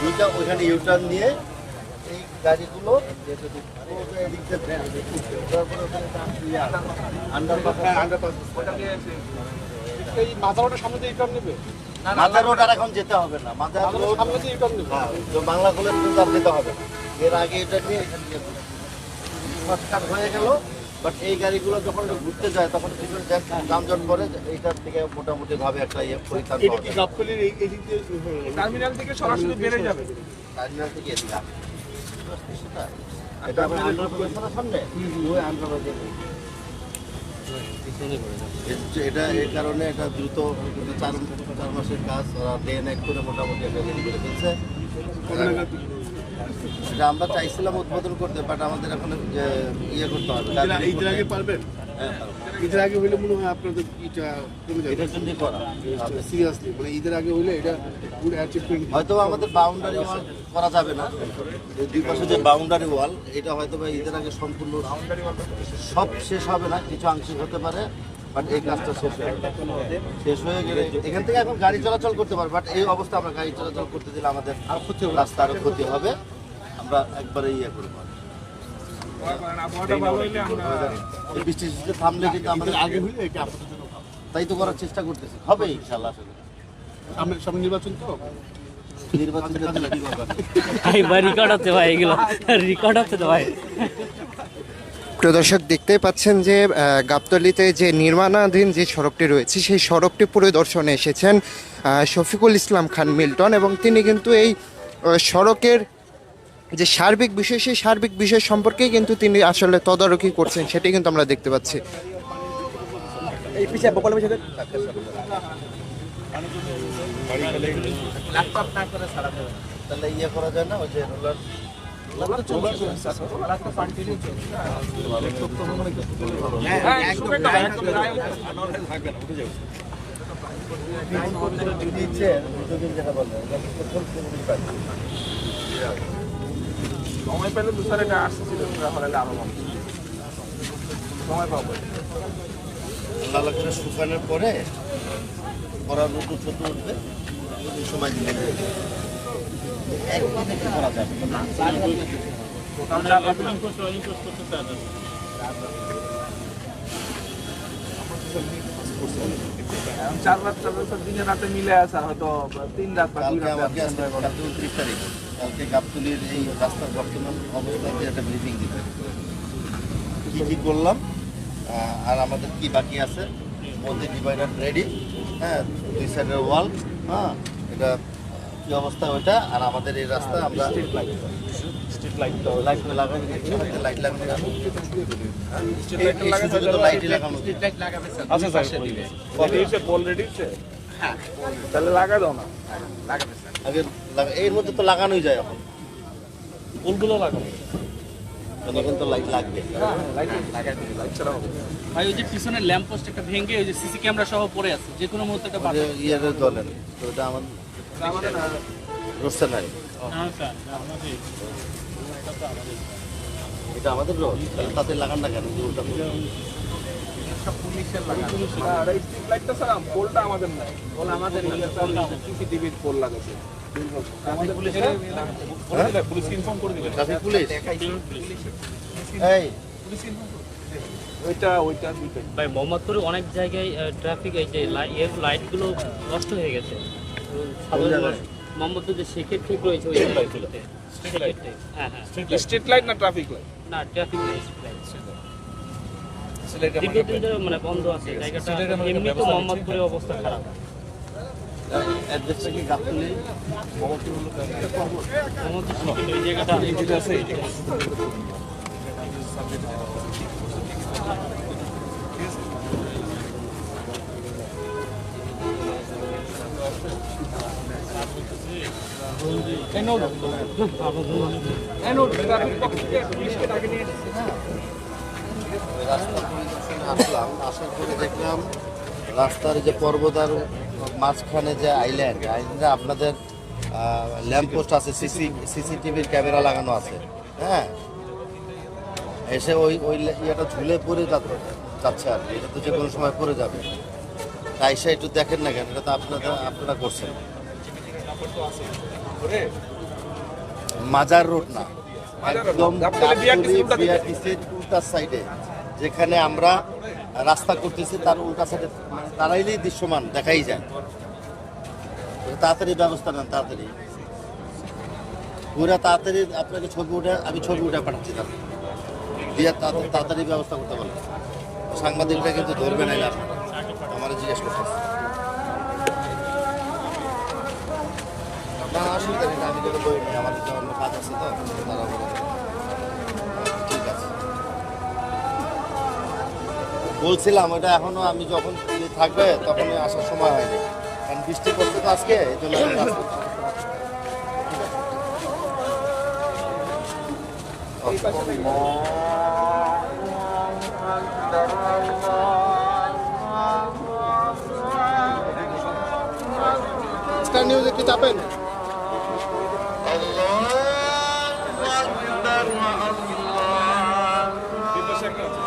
দুইটা ওইখানে ইউটার্ন দিয়ে এই গাড়িগুলো মাজারোটার সামনে দিয়ে ইউটার্ন নেবে? মাজার রোড আর এখন যেতে হবে না, মাজার রোড সামনে দিয়ে ইউটার্ন নেবে? বাংলা কলেজ আর যেতে হবে না, এর আগে এটা নিয়ে এখানে শর্টকাট হয়ে গেল। বাট এই গাড়িগুলো যখন ঘুরতে যায় তখন কিছু যানজট করে, এইটার থেকে মোটামুটি ভাবে একটা ইয়ে পরিত্রাণ পাওয়া যায়। গাবতলীর এই দিক দিয়ে টার্মিনাল থেকে সরাসরি বেড়ে যাবে? টার্মিনাল থেকে এদিকে আসবে। এটা আপনার আন্ডারপাসের সামনে ওই আন্ডারপাসে এটা এই কারণে এটা দ্রুত 4 মাসের কাজ ওরা ডে নাইট করে মোটামুটি একটা রেডি করে ফেলছে। এটা আমরা চাইছিলাম উদ্বোধন করতে, বাট আমাদের এখন যে ইয়ে করতে হবে। ঈদের আগে পারবেন? হ্যাঁ, ঈদের আগে হইলে মনে হয় আপনাদের এটা কমে যাবে। এটার জন্যই করা সিরিয়াসলি মানে ঈদের আগে হইলে এটা গুড অ্যাচিভমেন্ট। হয়তো আমাদের বাউন্ডারি ওয়াল করা যাবে না, দুই পাশে যে বাউন্ডারি ওয়াল এটা হয়তো বা ঈদের আগে সম্পূর্ণ সব শেষ হবে না, কিছু আংশিক হতে পারে। বাট এই কাজটা শেষ হয়ে গেলে এখান থেকে এখন গাড়ি চলাচল করতে পারবে। বাট এই অবস্থা আমরা গাড়ি চলাচল করতে দিলে আমাদের আরো ক্ষতি হবে, রাস্তা আরো ক্ষতি হবে। আমরা একবারে ইয়ে করবো, এই বৃষ্টি থামলে কিন্তু আমাদের আগে হইলে এটা আপনাদের জন্য ভালো। তাই তো করার চেষ্টা করতেছি, হবে ইনশাল্লাহ। সামনে নির্বাচন তো নির্বাচন রেকর্ড হচ্ছে ভাই, এগুলো রেকর্ড হচ্ছে তো ভাই। প্রিয় দর্শক, দেখতেই পাচ্ছেন যে গাবতলীতে যে নির্মাণাধীন যে সড়কটি রয়েছে সেই সড়কটি পরিদর্শনে এসেছেন শফিকুল ইসলাম খান মিল্টন, এবং তিনি কিন্তু এই সড়কের যে সার্বিক বিষয় সেই সার্বিক বিষয় সম্পর্কেই কিন্তু তিনি আসলে তদারকি করছেন, সেটাই কিন্তু আমরা দেখতে পাচ্ছি। এই পিছিয়ে বকল পিছিয়ে তাহলে ইয়ে করা যায় না, ওই যে রোলার সময় পেলে তো স্যার এটা আসছিল হলে আরো সময় পাবো। আল্লাহ করে শুকানোর পরে করার নতুন ছোট উঠবে, সময় দিলে একদিনে কি করা যাবে না। 4 রাত দিনে রাতে মিলে আছে, হয়তো 3 রাত বা 2 রাত। 29 তারিখ কালকে গাবতলীর এই রাস্তার বর্তমান অবস্থাতে একটা ব্রিফিং দিতে, কি কি করলাম আর আমাদের কি বাকি আছে। মধ্যে ডিভাইডার রেডি, হ্যাঁ, 2 সাইডের ওয়াল, হ্যাঁ, এটা কি অবস্থা ওইটা। আর আমাদের এই রাস্তা আমরা স্ট্রিট লাইট লাইট লাগাই, লাইট লাগানো লাইটই লাগানো। আচ্ছা স্যার, অলরেডি হ্যাঁ, তাহলে লাগা দাও না, লাগাবে স্যার। আগে এর মধ্যে তো লাগানোই যায়, এখন ফুলগুলো লাগাবো, এখন তো লাইট লাগবে। লাইট লাগাই দিই, লাইট ছাড়া হবে। ভাই ওই যে পিছনের ল্যাম্প পোস্ট একটা ভেঙে ওই যে সিসি ক্যামেরা সহ পড়ে আছে, যে কোনো মুহূর্তে একটা বাধা। ইয়ের দলের তো এটা আমাদের রোস্টার নাই, এটা আমাদের রোড, তাতে লাগান না কেন? ওটা পুলিশের লাগানো। আর এই স্ট্রিট লাইটটা স্যার পোলটা আমাদের নাই, পোল আমাদের সিসিটিভির পোল লাগাছে। আমাদের পুলিশের পুলিশ ইনফর্ম করে দিবেন। ট্রাফিক পুলিশ, এই ওইটা দুইটাই ভাই মোহাম্মদপুরে অনেক জায়গায় ট্রাফিক এই যে লাইটগুলো নষ্ট হয়ে গেছে। মোহাম্মদপুর যে শেখের ঠিক রয়েছে ওই লাইটগুলোতে, হ্যাঁ হ্যাঁ, স্ট্রিট লাইট না ট্রাফিক লাইট? না ট্রাফিক লাইট দীর্ঘদিন ধরে মানে বন্ধ আছে জায়গাটা। এমনি তো মোহাম্মদপুরের অবস্থা খারাপ। অ্যাড্রেসটা কি গাবতলী? মোহাম্মদপুর ওই জায়গাটা আছে। আসলাম, আসার পরে দেখলাম রাস্তার যে পর্বতার মাঝখানে যে আইল্যান্ডে আপনাদের ল্যাম্পপোস্ট আছে, সিসিটিভির ক্যামেরা লাগানো আছে, হ্যাঁ। এসে ওই ইয়েটা ঝুলে পড়ে যাচ্ছে আর কি, এটা তো যে কোনো সময় পড়ে যাবে। তাই সে একটু দেখেন না কেন, এটা তো আপনারা করছেন। মাজার রোড না, মাজার রোড, একদম গাবতলী BRTC উল্টা দিকে। বিআরটিসির উল্টার সাইডে, যেখানে আমরা রাস্তা করতেছি তার উল্টা সাইডে দাঁড়াইলেই দৃশ্যমান দেখাই যায়। তাড়াতাড়ি ব্যবস্থা নেন, তাড়াতাড়ি পুরা তাড়াতাড়ি আপনাকে ছবি উঠে, আমি ছবি উঠে পাঠাচ্ছি তার দিয়ে তাড়াতাড়ি ব্যবস্থা করতে পারবেন। সাংবাদিকটা কিন্তু ধরবে না আপনারা, আমার জিজ্ঞেস করতেছে। না অসুবিধা নেই, আমি যেটা বই নিই, আমার কিছু অন্য কাজ আছে তো তারা বলে। ঠিক আছে, বলছিলাম ওটা এখনো আমি যখন থাকবে তখনই আসার সময় হয়নি, কারণ বৃষ্টি পড়ছে তো আজকে, এই জন্য আমি রাস্তা- স্টার নিউজে কি চাপেন? বিপাশা একটা আছে।